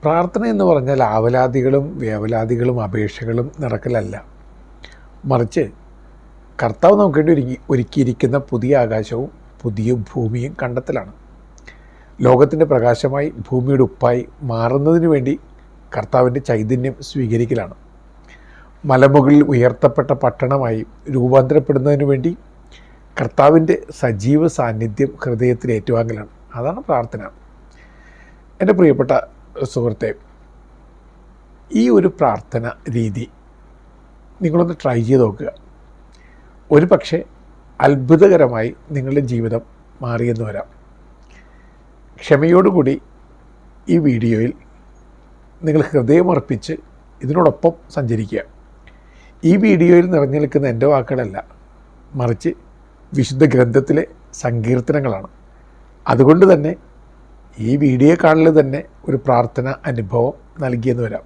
പ്രാർത്ഥന എന്ന് പറഞ്ഞാൽ ആവലാതികളും വേവലാതികളും അപേക്ഷകളും നിറക്കലല്ല, മറിച്ച് കർത്താവ് നമുക്ക് വേണ്ടി ഒരുക്കിയിരിക്കുന്ന പുതിയ ആകാശവും പുതിയ ഭൂമിയും കണ്ടെത്തലാണ്. ലോകത്തിൻ്റെ പ്രകാശമായി ഭൂമിയുടെ ഉപ്പായി മാറുന്നതിന് വേണ്ടി കർത്താവിൻ്റെ ചൈതന്യം സ്വീകരിക്കലാണ്. മലമുകളിൽ ഉയർത്തപ്പെട്ട പട്ടണമായി രൂപാന്തരപ്പെടുന്നതിന് വേണ്ടി കർത്താവിൻ്റെ സജീവ സാന്നിധ്യം ഹൃദയത്തിൽ ഏറ്റുവാങ്ങലാണ്. അതാണ് പ്രാർത്ഥന. എൻ്റെ പ്രിയപ്പെട്ട സുഹൃത്തെ, ഈ ഒരു പ്രാർത്ഥന രീതി നിങ്ങളൊന്ന് ട്രൈ ചെയ്ത് നോക്കുക. ഒരു പക്ഷേ അത്ഭുതകരമായി നിങ്ങളുടെ ജീവിതം മാറിയെന്ന് വരാം. ക്ഷമയോടുകൂടി ഈ വീഡിയോയിൽ നിങ്ങൾ ഹൃദയമർപ്പിച്ച് ഇതിനോടൊപ്പം സഞ്ചരിക്കുക. ഈ വീഡിയോയിൽ നിറഞ്ഞു നിൽക്കുന്ന എൻ്റെ വാക്കുകളല്ല, മറിച്ച് വിശുദ്ധ ഗ്രന്ഥത്തിലെ സങ്കീർത്തനങ്ങളാണ്. അതുകൊണ്ട് തന്നെ ഈ വീഡിയോ കാണൽ തന്നെ ഒരു പ്രാർത്ഥന അനുഭവം നൽകിയെന്ന് വരാം.